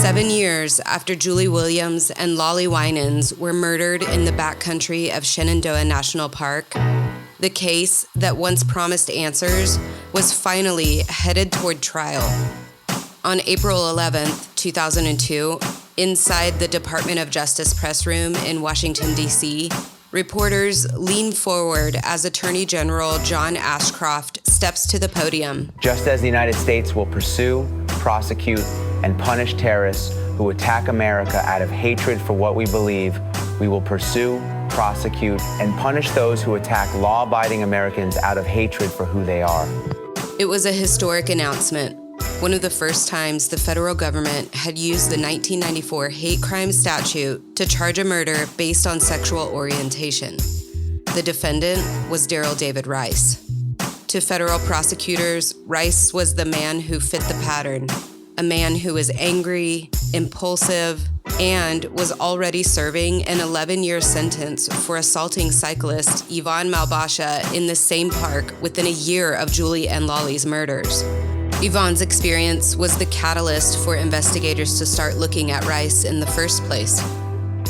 7 years after Julie Williams and Lollie Winans were murdered in the backcountry of Shenandoah National Park, the case that once promised answers was finally headed toward trial. On April 11, 2002, inside the Department of Justice press room in Washington, D.C., reporters lean forward as Attorney General John Ashcroft steps to the podium. Just as the United States will pursue, prosecute, and punish terrorists who attack America out of hatred for what we believe, we will pursue, prosecute, and punish those who attack law-abiding Americans out of hatred for who they are. It was a historic announcement, one of the first times the federal government had used the 1994 hate crime statute to charge a murder based on sexual orientation. The defendant was Darrell David Rice. To federal prosecutors, Rice was the man who fit the pattern, a man who was angry, impulsive, and was already serving an 11-year sentence for assaulting cyclist Yvonne Malbasha in the same park within a year of Julie and Lollie's murders. Yvonne's experience was the catalyst for investigators to start looking at Rice in the first place.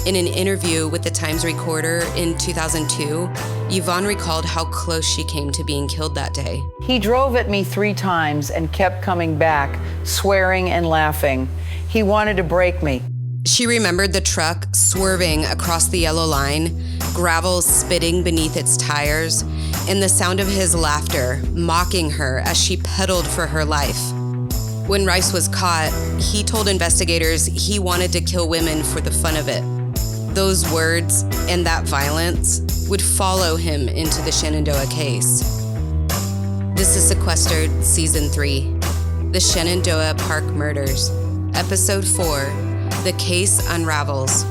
In an interview with the Times Recorder in 2002, Yvonne recalled how close she came to being killed that day. He drove at me 3 times and kept coming back, swearing and laughing. He wanted to break me. She remembered the truck swerving across the yellow line, gravel spitting beneath its tires, and the sound of his laughter mocking her as she pedaled for her life. When Rice was caught, he told investigators he wanted to kill women for the fun of it. Those words and that violence would follow him into the Shenandoah case. This is Sequestered Season 3, The Shenandoah Park Murders, Episode 4, The Case Unravels.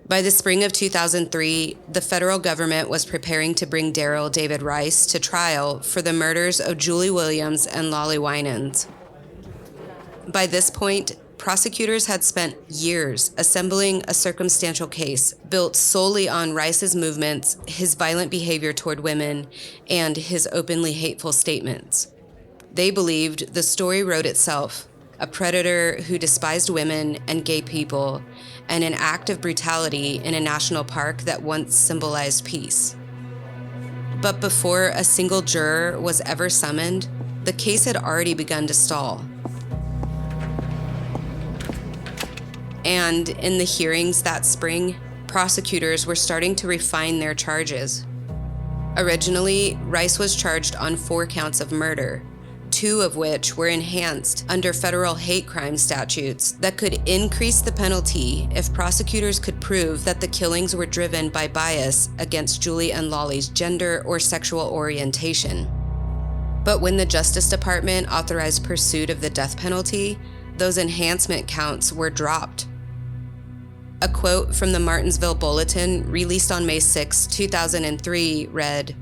By the spring of 2003, the federal government was preparing to bring Darrell David Rice to trial for the murders of Julie Williams and Lollie Winans. By this point, prosecutors had spent years assembling a circumstantial case built solely on Rice's movements, his violent behavior toward women, and his openly hateful statements. They believed the story wrote itself, a predator who despised women and gay people, and an act of brutality in a national park that once symbolized peace. But before a single juror was ever summoned, the case had already begun to stall. And in the hearings that spring, prosecutors were starting to refine their charges. Originally, Rice was charged on 4 counts of murder, 2 of which were enhanced under federal hate crime statutes that could increase the penalty if prosecutors could prove that the killings were driven by bias against Julie and Lollie's gender or sexual orientation. But when the Justice Department authorized pursuit of the death penalty, those enhancement counts were dropped. A quote from the Martinsville Bulletin, released on May 6, 2003, read,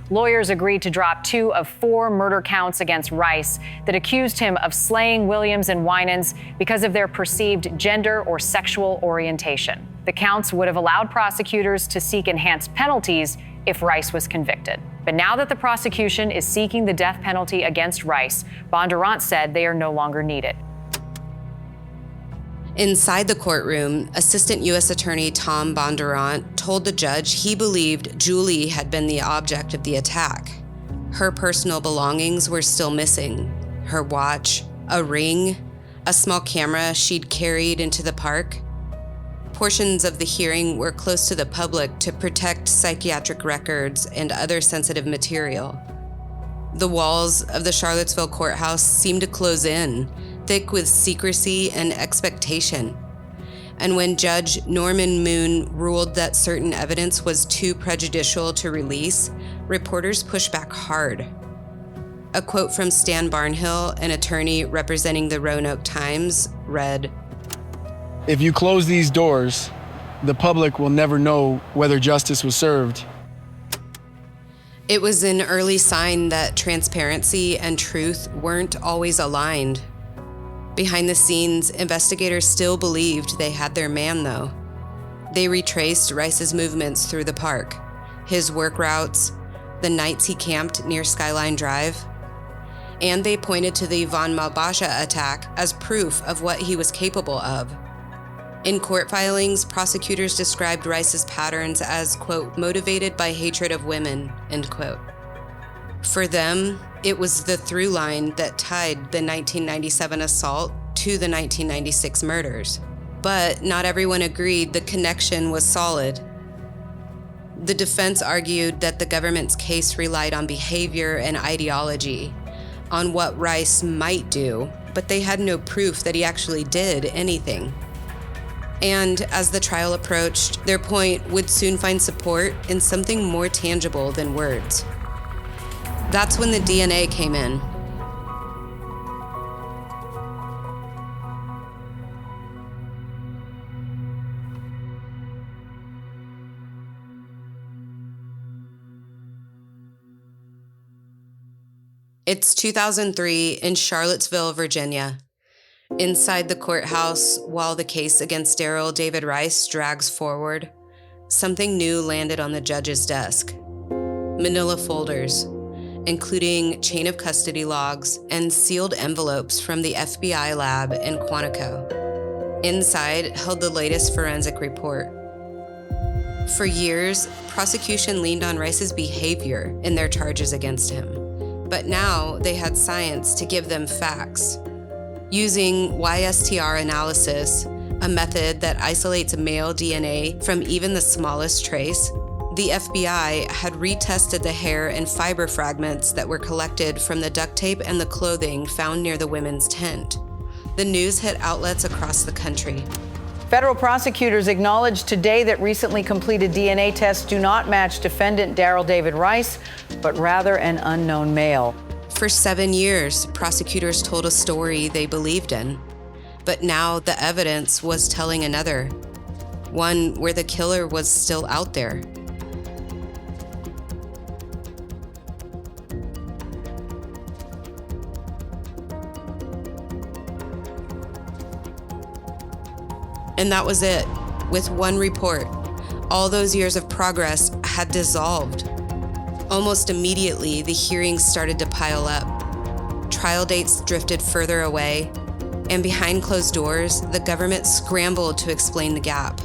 Lawyers agreed to drop 2 of 4 murder counts against Rice that accused him of slaying Williams and Winans because of their perceived gender or sexual orientation. The counts would have allowed prosecutors to seek enhanced penalties if Rice was convicted. But now that the prosecution is seeking the death penalty against Rice, Bondurant said they are no longer needed. Inside the courtroom, Assistant U.S. Attorney Tom Bondurant told the judge he believed Julie had been the object of the attack. Her personal belongings were still missing: her watch, a ring, a small camera she'd carried into the park. Portions of the hearing were close to the public to protect psychiatric records and other sensitive material. The walls of the Charlottesville courthouse seemed to close in, thick with secrecy and expectation. And when Judge Norman Moon ruled that certain evidence was too prejudicial to release, reporters pushed back hard. A quote from Stan Barnhill, an attorney representing the Roanoke Times, read, "If you close these doors, the public will never know whether justice was served." It was an early sign that transparency and truth weren't always aligned. Behind the scenes, investigators still believed they had their man, though. They retraced Rice's movements through the park, his work routes, the nights he camped near Skyline Drive, and they pointed to the Von Malbasha attack as proof of what he was capable of. In court filings, prosecutors described Rice's patterns as, quote, motivated by hatred of women, end quote. For them, it was the through line that tied the 1997 assault to the 1996 murders. But not everyone agreed the connection was solid. The defense argued that the government's case relied on behavior and ideology, on what Rice might do, but they had no proof that he actually did anything. And as the trial approached, their point would soon find support in something more tangible than words. That's when the DNA came in. It's 2003 in Charlottesville, Virginia. Inside the courthouse, while the case against Darrell David Rice drags forward, something new landed on the judge's desk. Manila folders, including chain of custody logs and sealed envelopes from the FBI lab in Quantico. Inside held the latest forensic report. For years, prosecution leaned on Rice's behavior in their charges against him. But now they had science to give them facts. Using YSTR analysis, a method that isolates male DNA from even the smallest trace, the FBI had retested the hair and fiber fragments that were collected from the duct tape and the clothing found near the women's tent. The news hit outlets across the country. Federal prosecutors acknowledged today that recently completed DNA tests do not match defendant Darrell David Rice, but rather an unknown male. For 7 years, prosecutors told a story they believed in. But now the evidence was telling another, one where the killer was still out there. And that was it. With one report, all those years of progress had dissolved. Almost immediately, the hearings started to pile up. Trial dates drifted further away, and behind closed doors, the government scrambled to explain the gap.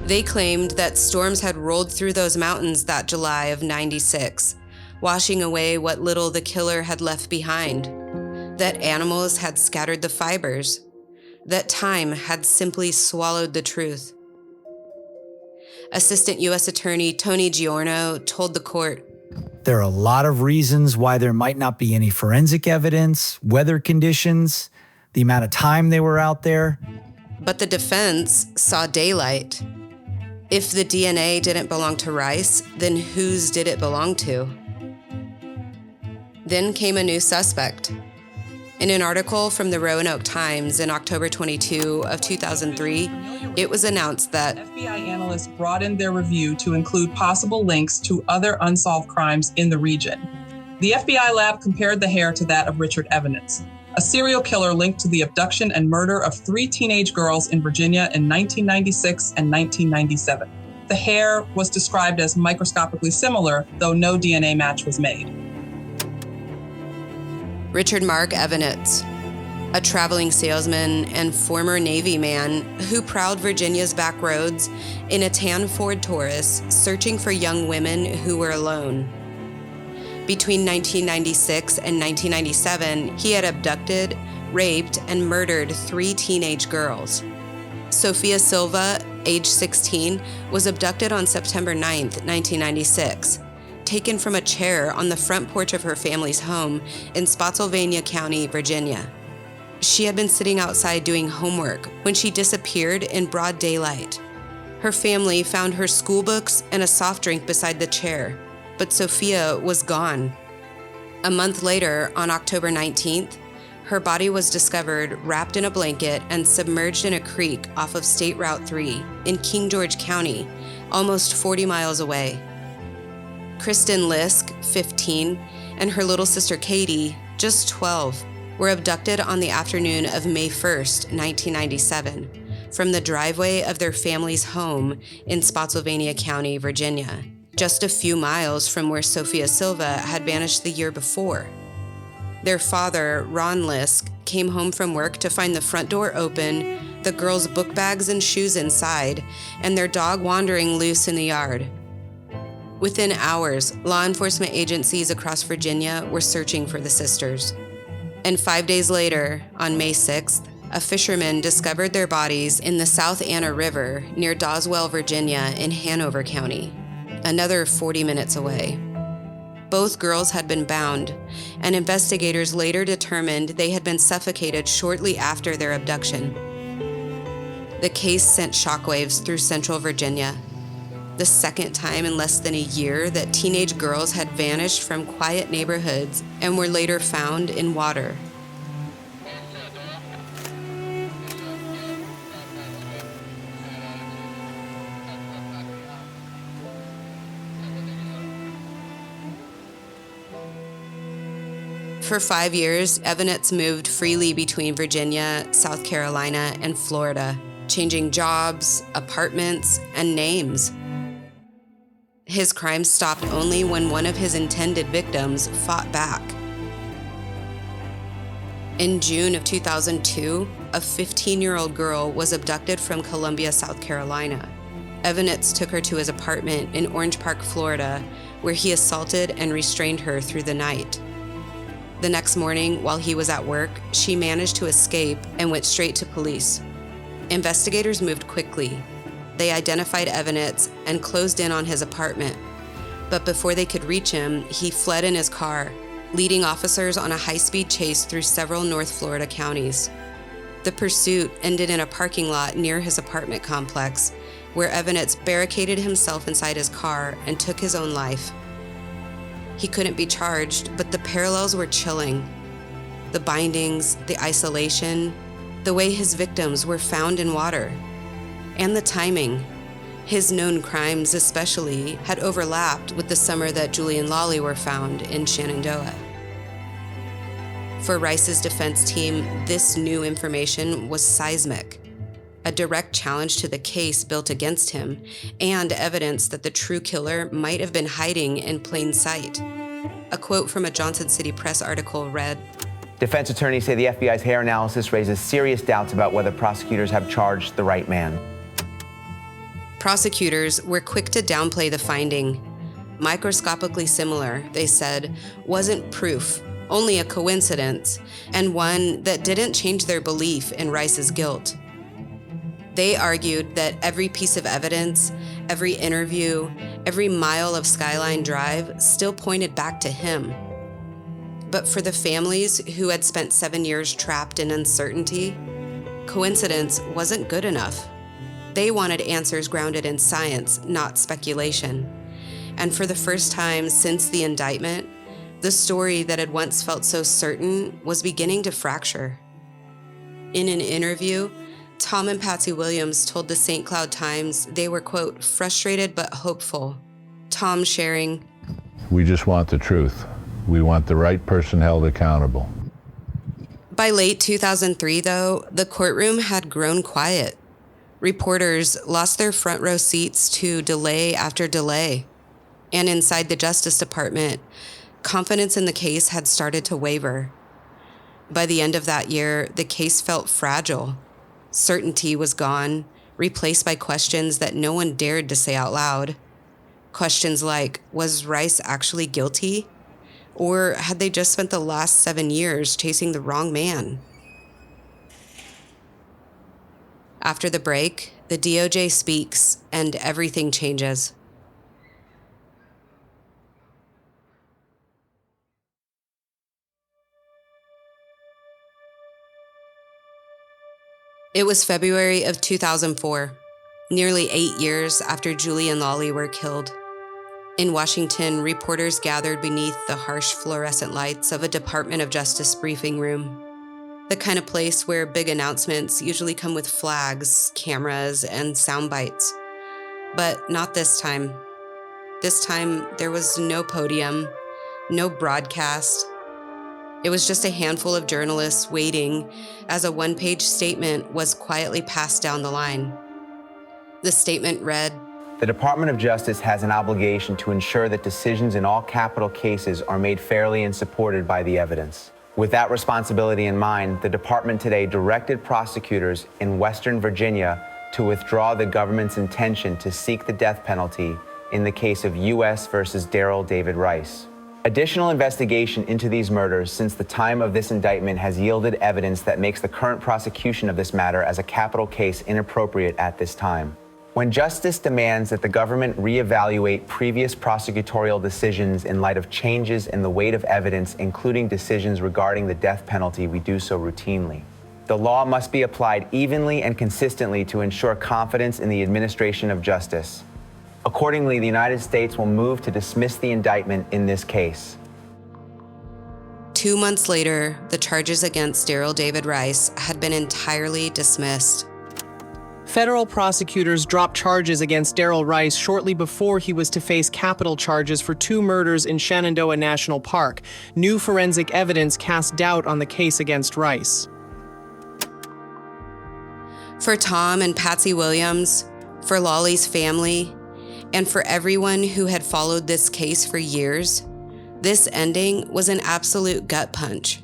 They claimed that storms had rolled through those mountains that July of '96, washing away what little the killer had left behind, that animals had scattered the fibers, that time had simply swallowed the truth. Assistant U.S. Attorney Tony Giorno told the court, "There are a lot of reasons why there might not be any forensic evidence, weather conditions, the amount of time they were out there." But the defense saw daylight. If the DNA didn't belong to Rice, then whose did it belong to? Then came a new suspect. In an article from the Roanoke Times in October 22 of 2003, it was announced that FBI analysts broadened their review to include possible links to other unsolved crimes in the region. The FBI lab compared the hair to that of Richard Evans, a serial killer linked to the abduction and murder of 3 teenage girls in Virginia in 1996 and 1997. The hair was described as microscopically similar, though no DNA match was made. Richard Mark Evans, a traveling salesman and former Navy man who prowled Virginia's back roads in a tan Ford Taurus, searching for young women who were alone. Between 1996 and 1997, he had abducted, raped, and murdered 3 teenage girls. Sophia Silva, age 16, was abducted on September 9, 1996. Taken from a chair on the front porch of her family's home in Spotsylvania County, Virginia. She had been sitting outside doing homework when she disappeared in broad daylight. Her family found her school books and a soft drink beside the chair, but Sophia was gone. A month later, on October 19th, her body was discovered wrapped in a blanket and submerged in a creek off of State Route 3 in King George County, almost 40 miles away. Kristen Lisk, 15, and her little sister Katie, just 12, were abducted on the afternoon of May 1st, 1997, from the driveway of their family's home in Spotsylvania County, Virginia, just a few miles from where Sophia Silva had vanished the year before. Their father, Ron Lisk, came home from work to find the front door open, the girls' book bags and shoes inside, and their dog wandering loose in the yard. Within hours, law enforcement agencies across Virginia were searching for the sisters. And 5 days later, on May 6th, a fisherman discovered their bodies in the South Anna River near Doswell, Virginia, in Hanover County, another 40 minutes away. Both girls had been bound, and investigators later determined they had been suffocated shortly after their abduction. The case sent shockwaves through central Virginia. The second time in less than a year that teenage girls had vanished from quiet neighborhoods and were later found in water. For 5 years, Evanets moved freely between Virginia, South Carolina, and Florida, changing jobs, apartments, and names. His crimes stopped only when one of his intended victims fought back. In June of 2002, a 15-year-old girl was abducted from Columbia, South Carolina. Evanets took her to his apartment in Orange Park, Florida, where he assaulted and restrained her through the night. The next morning, while he was at work, she managed to escape and went straight to police. Investigators moved quickly. They identified Evanets and closed in on his apartment. But before they could reach him, he fled in his car, leading officers on a high-speed chase through several North Florida counties. The pursuit ended in a parking lot near his apartment complex, where Evanets barricaded himself inside his car and took his own life. He couldn't be charged, but the parallels were chilling. The bindings, the isolation, the way his victims were found in water, and the timing. His known crimes especially had overlapped with the summer that Julie and Lollie were found in Shenandoah. For Rice's defense team, this new information was seismic, a direct challenge to the case built against him, and evidence that the true killer might have been hiding in plain sight. A quote from a Johnson City Press article read, Defense attorneys say the FBI's hair analysis raises serious doubts about whether prosecutors have charged the right man. Prosecutors were quick to downplay the finding. Microscopically similar, they said, wasn't proof, only a coincidence, and one that didn't change their belief in Rice's guilt. They argued that every piece of evidence, every interview, every mile of Skyline Drive still pointed back to him. But for the families who had spent 7 years trapped in uncertainty, coincidence wasn't good enough. They wanted answers grounded in science, not speculation. And for the first time since the indictment, the story that had once felt so certain was beginning to fracture. In an interview, Tom and Patsy Williams told the St. Cloud Times they were, quote, frustrated but hopeful. Tom sharing, "We just want the truth. We want the right person held accountable." By late 2003, though, the courtroom had grown quiet. Reporters lost their front row seats to delay after delay. And inside the Justice Department, confidence in the case had started to waver. By the end of that year, the case felt fragile. Certainty was gone, replaced by questions that no one dared to say out loud. Questions like, was Rice actually guilty? Or had they just spent the last 7 years chasing the wrong man? After the break, the DOJ speaks and everything changes. It was February of 2004, nearly 8 years after Julie and Lollie were killed. In Washington, reporters gathered beneath the harsh fluorescent lights of a Department of Justice briefing room, the kind of place where big announcements usually come with flags, cameras, and sound bites. But not this time. This time, there was no podium, no broadcast. It was just a handful of journalists waiting as a one-page statement was quietly passed down the line. The statement read, "The Department of Justice has an obligation to ensure that decisions in all capital cases are made fairly and supported by the evidence. With that responsibility in mind, the department today directed prosecutors in Western Virginia to withdraw the government's intention to seek the death penalty in the case of U.S. versus Darrell David Rice. Additional investigation into these murders since the time of this indictment has yielded evidence that makes the current prosecution of this matter as a capital case inappropriate at this time. When justice demands that the government reevaluate previous prosecutorial decisions in light of changes in the weight of evidence, including decisions regarding the death penalty, we do so routinely. The law must be applied evenly and consistently to ensure confidence in the administration of justice. Accordingly, the United States will move to dismiss the indictment in this case." 2 months later, the charges against Darrell David Rice had been entirely dismissed. Federal prosecutors dropped charges against Darrell Rice shortly before he was to face capital charges for 2 murders in Shenandoah National Park. New forensic evidence cast doubt on the case against Rice. For Tom and Patsy Williams, for Lollie's family, and for everyone who had followed this case for years, this ending was an absolute gut punch.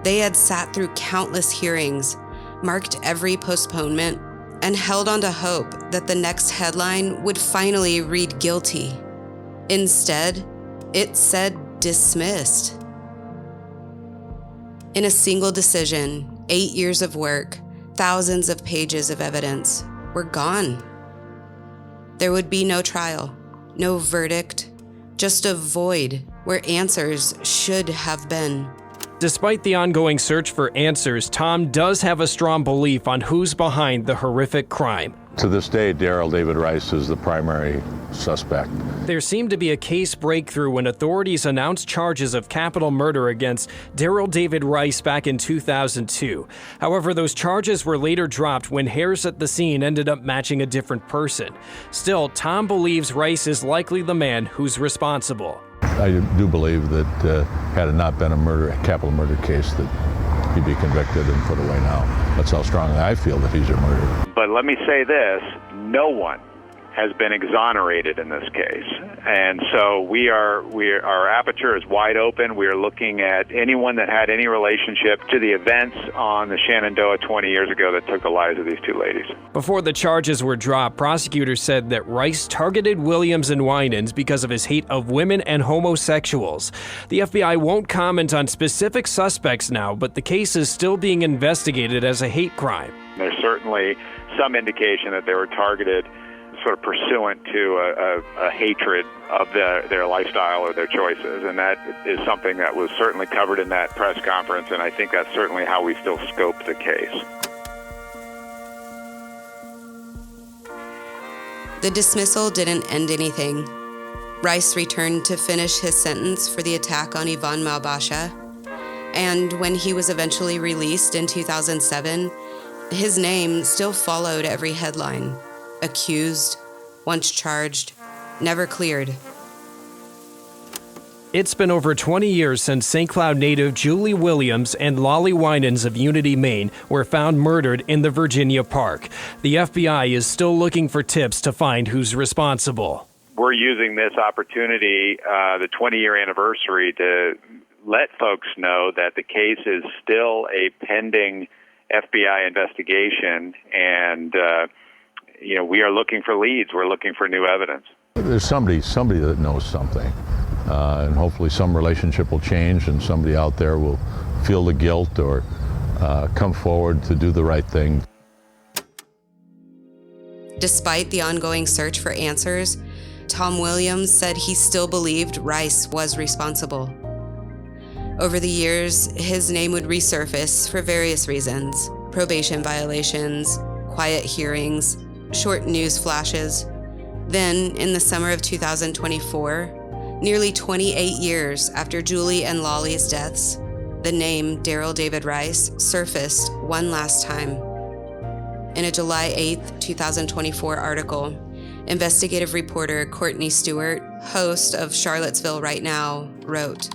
They had sat through countless hearings, marked every postponement, and held on to hope that the next headline would finally read guilty. Instead, it said dismissed. In a single decision, 8 years of work, thousands of pages of evidence were gone. There would be no trial, no verdict, just a void where answers should have been. Despite the ongoing search for answers, Tom does have a strong belief on who's behind the horrific crime. To this day, Darrell David Rice is the primary suspect. There seemed to be a case breakthrough when authorities announced charges of capital murder against Darrell David Rice back in 2002. However, those charges were later dropped when hairs at the scene ended up matching a different person. Still, Tom believes Rice is likely the man who's responsible. I do believe that had it not been a capital murder case, that he'd be convicted and put away now. That's how strongly I feel that he's a murderer. But let me say this, no one has been exonerated in this case. And so our aperture is wide open. We are looking at anyone that had any relationship to the events on the Shenandoah 20 years ago that took the lives of these 2 ladies. Before the charges were dropped, prosecutors said that Rice targeted Williams and Winans because of his hate of women and homosexuals. The FBI won't comment on specific suspects now, but the case is still being investigated as a hate crime. There's certainly some indication that they were targeted sort of pursuant to a hatred of their lifestyle or their choices. And that is something that was certainly covered in that press conference, and I think that's certainly how we still scope the case. The dismissal didn't end anything. Rice returned to finish his sentence for the attack on Yvonne Malbasha, and when he was eventually released in 2007, his name still followed every headline. Accused, once charged, never cleared. It's been over 20 years since St. Cloud native Julie Williams and Lollie Winans of Unity, Maine were found murdered in the Virginia park. The FBI is still looking for tips to find who's responsible. We're using this opportunity, the 20-year anniversary, to let folks know that the case is still a pending FBI investigation, and we are looking for leads. We're looking for new evidence. There's somebody that knows something, and hopefully some relationship will change and somebody out there will feel the guilt or come forward to do the right thing. Despite the ongoing search for answers, Tom Williams said he still believed Rice was responsible. Over the years, his name would resurface for various reasons: probation violations, quiet hearings, short news flashes. Then, in the summer of 2024, nearly 28 years after Julie and Lollie's deaths, the name Darrell David Rice surfaced one last time. In a July 8, 2024 article, Investigative reporter Courtney Stewart, host of Charlottesville Right Now, wrote,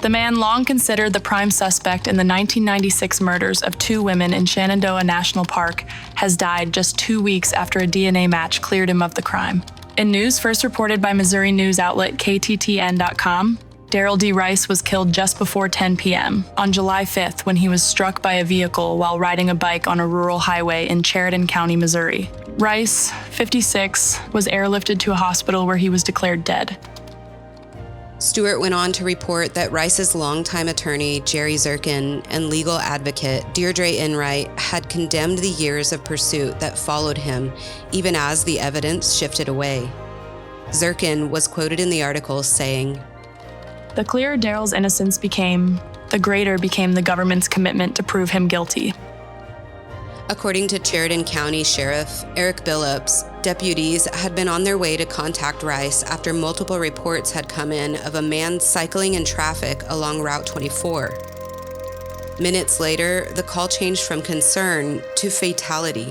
"The man long considered the prime suspect in the 1996 murders of 2 women in Shenandoah National Park has died just 2 weeks after a DNA match cleared him of the crime." In news first reported by Missouri news outlet KTTN.com, Darrell D. Rice was killed just before 10 p.m. on July 5th when he was struck by a vehicle while riding a bike on a rural highway in Sheridan County, Missouri. Rice, 56, was airlifted to a hospital where he was declared dead. Stewart went on to report that Rice's longtime attorney, Jerry Zirkin, and legal advocate, Deirdre Enright, had condemned the years of pursuit that followed him, even as the evidence shifted away. Zirkin was quoted in the article saying, "The clearer Darrell's innocence became, the greater became the government's commitment to prove him guilty." According to Sheridan County Sheriff Eric Billups, deputies had been on their way to contact Rice after multiple reports had come in of a man cycling in traffic along Route 24. Minutes later, the call changed from concern to fatality.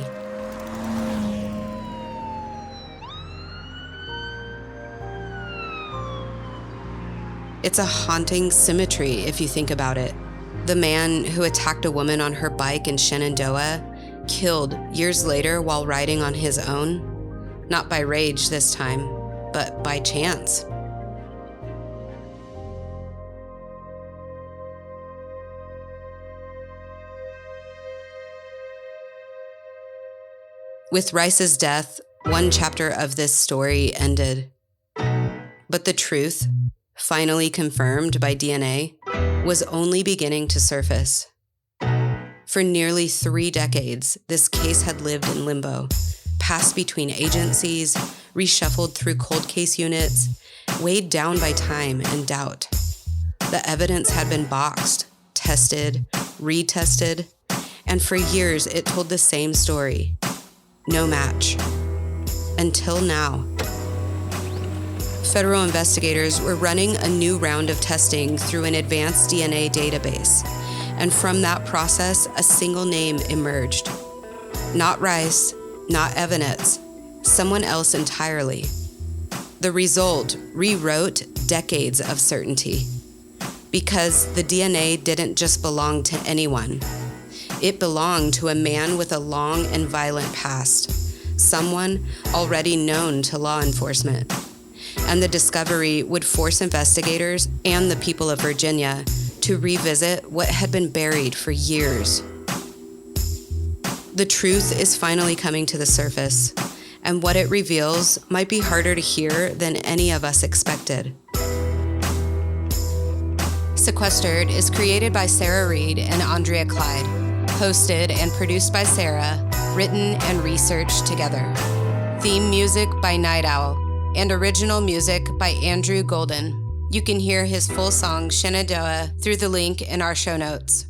It's a haunting symmetry if you think about it. The man who attacked a woman on her bike in Shenandoah, killed years later while riding on his own, not by rage this time, but by chance. With Rice's death, one chapter of this story ended. But the truth, finally confirmed by DNA, was only beginning to surface. For nearly 3 decades, this case had lived in limbo, passed between agencies, reshuffled through cold case units, weighed down by time and doubt. The evidence had been boxed, tested, retested, and for years it told the same story. No match. Until now. Federal investigators were running a new round of testing through an advanced DNA database, and from that process, a single name emerged. Not Rice, not Evanetz, someone else entirely. The result rewrote decades of certainty, because the DNA didn't just belong to anyone. It belonged to a man with a long and violent past, someone already known to law enforcement. And the discovery would force investigators and the people of Virginia to revisit what had been buried for years. The truth is finally coming to the surface, and what it reveals might be harder to hear than any of us expected. Sequestered is created by Sarah Reed and Andrea Clyde, hosted and produced by Sarah, written and researched together. Theme music by Night Owl, and original music by Andrew Golden. You can hear his full song, Shenandoah, through the link in our show notes.